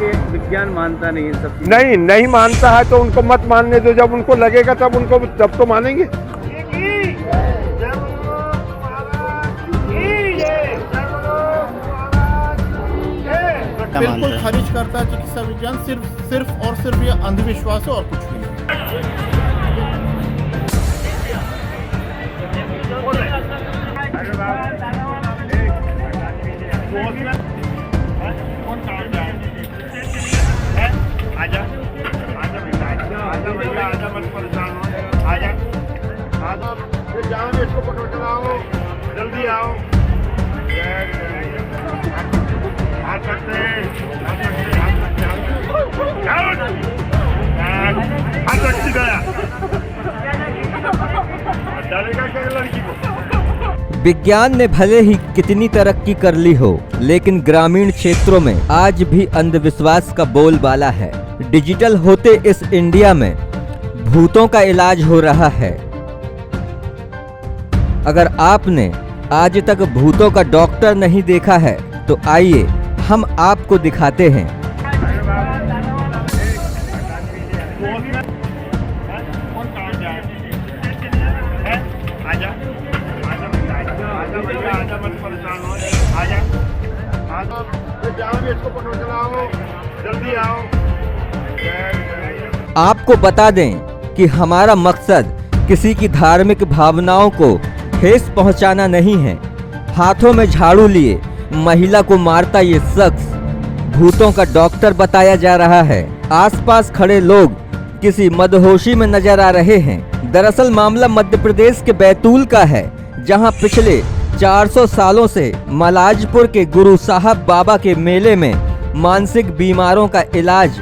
कि विज्ञान मानता नहीं है सब चीज़। नहीं मानता है तो उनको मत मानने दो, जब उनको लगेगा तब तो मानेंगे। बिल्कुल खारिज करता है चिकित्सा विज्ञान, सिर्फ और सिर्फ ये अंधविश्वास है और कुछ भी नहीं। इसको पकड़ कर आओ, जल्दी आओ। विज्ञान ने भले ही कितनी तरक्की कर ली हो, लेकिन ग्रामीण क्षेत्रों में आज भी अंधविश्वास का बोलबाला है। डिजिटल होते इस इंडिया में भूतों का इलाज हो रहा है। अगर आपने आज तक भूतों का डॉक्टर नहीं देखा है तो आइए हम आपको दिखाते हैं। जल्दी आओ। आपको बता दें कि हमारा मकसद किसी की धार्मिक भावनाओं को ठेस पहुंचाना नहीं है। हाथों में झाड़ू लिए महिला को मारता ये शख्स भूतों का डॉक्टर बताया जा रहा है। आसपास खड़े लोग किसी मदहोशी में नजर आ रहे हैं। दरअसल मामला मध्य प्रदेश के बैतूल का है, जहां पिछले 400 सालों से मलाजपुर के गुरु साहब बाबा के मेले में मानसिक बीमारों का इलाज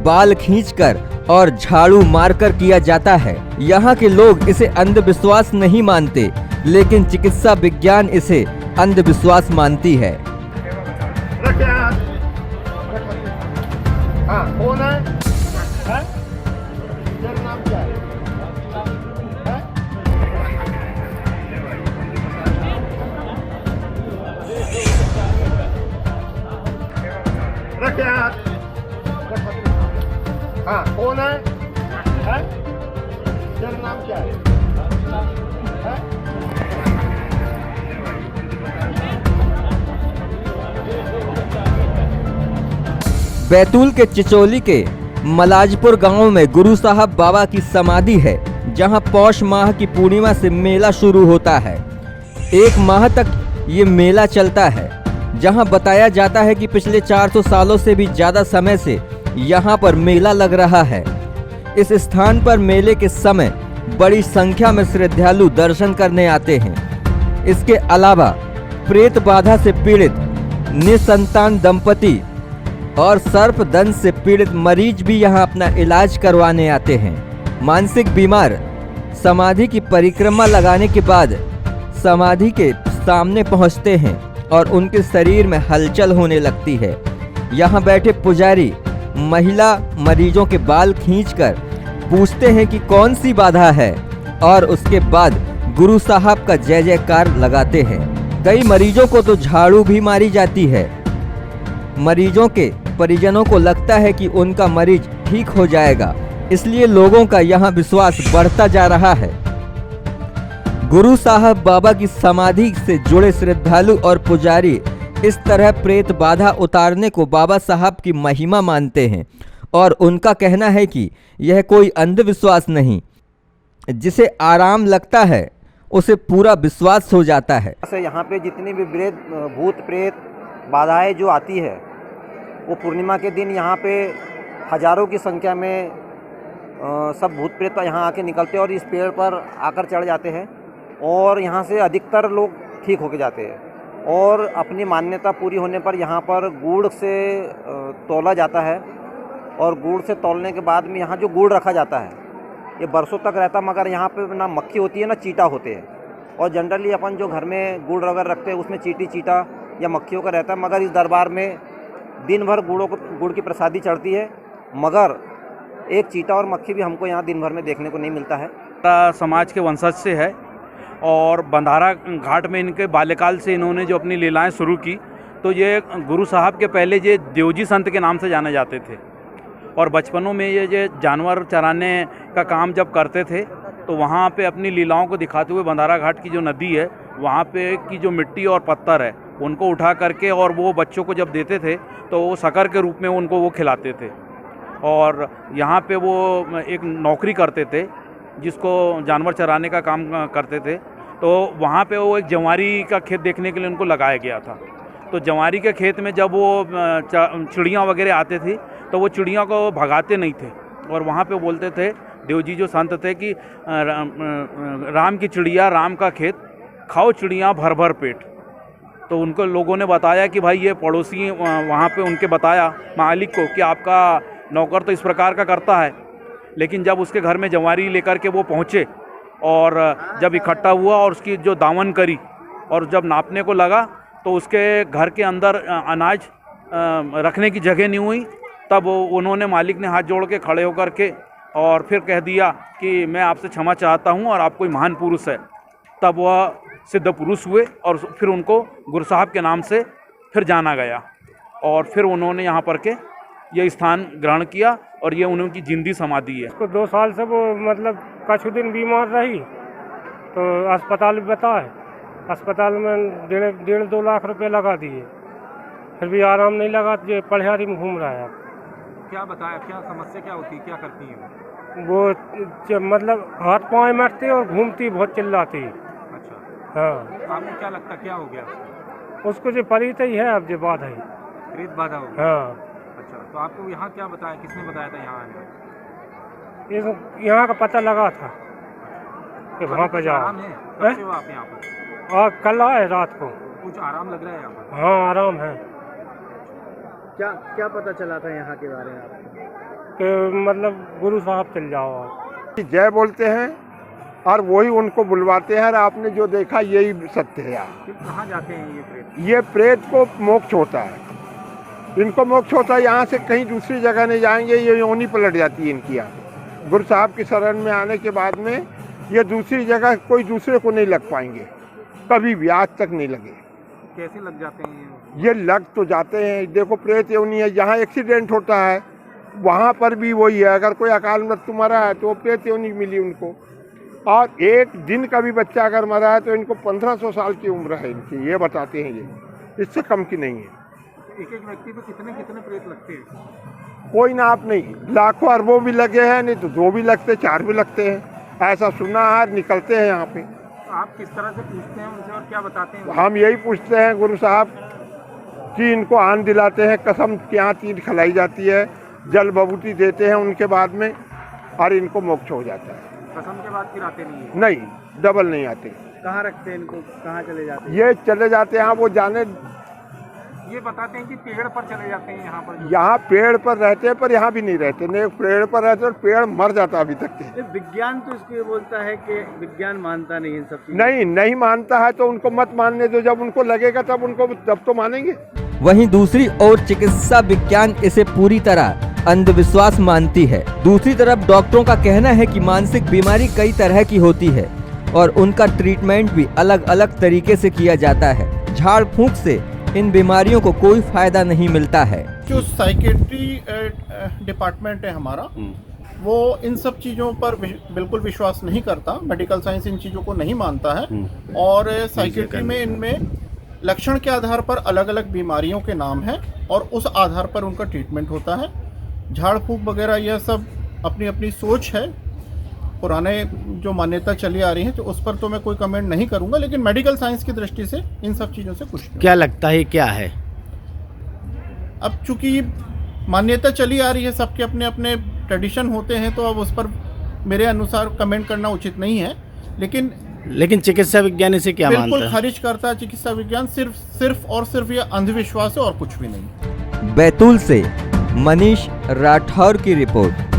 बाल खींचकर और झाड़ू मारकर किया जाता है। यहाँ के लोग इसे अंधविश्वास नहीं मानते, लेकिन चिकित्सा विज्ञान इसे अंधविश्वास मानती है। कौन है? तेरा नाम क्या है? हाँ, कौन है? तेरा नाम क्या है? बैतूल के चिचोली के मलाजपुर गांव में गुरु साहब बाबा की समाधि है, जहां पौष माह की पूर्णिमा से मेला शुरू होता है। 1 माह तक ये मेला चलता है, जहां बताया जाता है कि पिछले 400 सालों से भी ज़्यादा समय से यहाँ पर मेला लग रहा है। इस स्थान पर मेले के समय बड़ी संख्या में श्रद्धालु दर्शन करने आते हैं। इसके अलावा प्रेत बाधा से पीड़ित निसंतान दंपति और सर्पदंश से पीड़ित मरीज भी यहाँ अपना इलाज करवाने आते हैं। मानसिक बीमार समाधि की परिक्रमा लगाने के बाद समाधि के सामने पहुँचते हैं और उनके शरीर में हलचल होने लगती है। यहाँ बैठे पुजारी महिला मरीजों के बाल खींचकर पूछते हैं कि कौन सी बाधा है, और उसके बाद गुरु साहब का जय जयकार लगाते हैं। कई मरीजों को तो झाड़ू भी मारी जाती है। मरीजों के परिजनों को लगता है कि उनका मरीज ठीक हो जाएगा, इसलिए लोगों का यहाँ विश्वास बढ़ता जा रहा है। गुरु साहब बाबा की समाधि से जुड़े श्रद्धालु और पुजारी इस तरह प्रेत बाधा उतारने को बाबा साहब की महिमा मानते हैं, और उनका कहना है कि यह कोई अंधविश्वास नहीं, जिसे आराम लगता है उसे पूरा विश्वास हो जाता है। यहाँ पे जितनी भी भूत प्रेत बाधाएं जो आती है, वो पूर्णिमा के दिन यहाँ पे हजारों की संख्या में सब भूत प्रेत यहाँ आके निकलते हैं और इस पेड़ पर आकर चढ़ जाते हैं, और यहाँ से अधिकतर लोग ठीक होके जाते हैं। और अपनी मान्यता पूरी होने पर यहाँ पर गुड़ से तौला जाता है, और गुड़ से तौलने के बाद में यहाँ जो गुड़ रखा जाता है ये बरसों तक रहता, मगर यहाँ पे ना मक्खी होती है ना चीटा होते हैं। और जनरली अपन जो घर में गुड़ वगैरह रखते हैं उसमें चीटा या मक्खियों का रहता है, मगर इस दरबार में दिन भर गुड़ की प्रसादी चढ़ती है, मगर एक चीटा और मक्खी भी हमको यहाँ दिन भर में देखने को नहीं मिलता है। समाज के वंशज से है, और बंधारा घाट में इनके बाल्यकाल से इन्होंने जो अपनी लीलाएं शुरू की, तो ये गुरु साहब के पहले ये देवजी संत के नाम से जाने जाते थे और बचपनों में ये जानवर चराने का काम जब करते थे तो वहाँ पे अपनी लीलाओं को दिखाते हुए बंधारा घाट की जो नदी है वहाँ पे की जो मिट्टी और पत्थर है उनको उठा करके और वो बच्चों को जब देते थे तो वो शक्कर के रूप में उनको वो खिलाते थे। और यहाँ पे वो एक नौकरी करते थे जिसको जानवर चराने का काम करते थे। तो वहाँ पे वो एक जवारी का खेत देखने के लिए उनको लगाया गया था। तो जवारी के खेत में जब वो चिड़ियाँ वगैरह आते थे तो वो चिड़ियों को भगाते नहीं थे और वहाँ पे बोलते थे देवजी जो संत थे कि राम की चिड़िया राम का खेत खाओ चिड़िया भर भर पेट। तो उनको लोगों ने बताया कि भाई ये पड़ोसी वहाँ पे उनके बताया मालिक को कि आपका नौकर तो इस प्रकार का करता है। लेकिन जब उसके घर में जवारी लेकर के वो पहुँचे और जब इकट्ठा हुआ और उसकी जो दामन करी और जब नापने को लगा तो उसके घर के अंदर अनाज रखने की जगह नहीं हुई। तब उन्होंने मालिक ने हाथ जोड़ के खड़े होकर के और फिर कह दिया कि मैं आपसे क्षमा चाहता हूँ और आप कोई महान पुरुष है। तब वह सिद्ध पुरुष हुए और फिर उनको गुरु साहब के नाम से फिर जाना गया और फिर उन्होंने यहाँ पर के ये स्थान ग्रहण किया और ये उन्होंने जिंदी समाधि है। उसको 2 साल से वो मतलब कुछ दिन बीमार रही तो अस्पताल में बताए, अस्पताल में 1.5-2 लाख रुपए लगा दिए, फिर भी आराम नहीं लगा। ये पढ़ियारी में घूम रहा है। क्या बताया, क्या समस्या क्या होती है, क्या करती है वो मतलब हाथ पाँव मरती और घूमती बहुत चिल्लाती। अच्छा हाँ, आपको क्या लगता क्या हो गया उसको जो परी ही है अब जो बात है प्रेत बाधा हो गई। हाँ। अच्छा तो आपको यहाँ क्या बताया, किसने बताया था यहाँ आने? यहाँ का पता लगा था कि वहाँ पे जाओ। आराम है? कब से हो आप यहाँ पर? और कल आए रात को। कुछ आराम लग रहा है यहाँ पर? हाँ आराम है। क्या पता चला था यहाँ के बारे में आपको? कि मतलब गुरु साहब चल जाओ आप। जय बोलते हैं और वही उनको बुलवाते हैं और आपने जो देखा यही सत्य है। फिर कहाँ जाते हैं ये प्रेत? ये प्रेत को मोक्ष होता है, इनको मोक्ष होता है। यहाँ से कहीं दूसरी जगह नहीं जाएंगे, ये योनि पलट जाती है इनकी। यहाँ गुरु साहब की शरण में आने के बाद में ये दूसरी जगह कोई दूसरे को नहीं लग पाएंगे, कभी भी आज तक नहीं लगे। कैसे लग जाते हैं ये लग तो जाते हैं। देखो प्रेत योनि है, जहाँ एक्सीडेंट होता है वहाँ पर भी वही है। अगर कोई अकाल मृत्यु मरा है तो वो प्रेत योनि मिली उनको। और एक दिन का भी बच्चा अगर मरा है तो इनको 1500 साल की उम्र है इनकी, ये बताते हैं। ये इससे कम की नहीं है। एक एक व्यक्ति पे कितने कितने प्रेत लगते हैं? कोई नाप नहीं, लाखों अरबों भी लगे हैं, नहीं तो 2 भी लगते, 4 भी लगते हैं। ऐसा सुना है, निकलते हैं यहाँ पे। आप किस तरह से पूछते हैं उनसे और क्या बताते हैं? हम यही पूछते हैं गुरु साहब कि इनको आन दिलाते हैं, कसम के यहाँ 3 खिलाई जाती है, जल भभूति देते हैं उनके बाद में और इनको मोक्ष हो जाता है। कसम के बाद फिर आते नहीं है? नहीं, डबल नहीं आते। कहाँ रखते हैं इनको, कहाँ चले जाते हैं? ये चले जाते हैं, वो जाने। ये बताते हैं कि पेड़ पर चले जाते हैं यहाँ पर। यहाँ पेड़ पर रहते हैं पर यहाँ भी नहीं रहते, नहीं पेड़ पर रहते और पेड़ मर जाता अभी तक के। ये विज्ञान तो इसको ये बोलता है कि विज्ञान मानता नहीं इन सब चीज़ों। नहीं मानता है तो उनको मत मानने दो, जब उनको लगेगा तब तो मानेंगे। वहीं दूसरी ओर चिकित्सा विज्ञान इसे पूरी तरह अंधविश्वास मानती है। दूसरी तरफ डॉक्टरों का कहना है कि मानसिक बीमारी कई तरह की होती है और उनका ट्रीटमेंट भी अलग अलग तरीके से किया जाता है। झाड़ फूंक से इन बीमारियों को कोई फायदा नहीं मिलता है। जो साइकेट्री डिपार्टमेंट है हमारा, वो इन सब चीज़ों पर बिल्कुल विश्वास नहीं करता। मेडिकल साइंस इन चीज़ों को नहीं मानता है और साइकेट्री में इनमें लक्षण के आधार पर अलग अलग बीमारियों के नाम हैं और उस आधार पर उनका ट्रीटमेंट होता है। झाड़ फूंक वगैरह यह सब अपनी अपनी सोच है, पुराने जो मान्यता चली आ रही है, तो उस पर तो मैं कोई कमेंट नहीं करूंगा। लेकिन मेडिकल साइंस की दृष्टि से इन सब चीज़ों से कुछ क्या लगता है क्या है? अब चूंकि मान्यता चली आ रही है, सबके अपने अपने ट्रेडिशन होते हैं, तो अब उस पर मेरे अनुसार कमेंट करना उचित नहीं है। लेकिन चिकित्सा विज्ञान इसे क्या मानता बिल्कुल है? खारिज करता है चिकित्सा विज्ञान। सिर्फ और सिर्फ ये अंधविश्वास है और कुछ भी नहीं। बैतूल से मनीष राठौर की रिपोर्ट।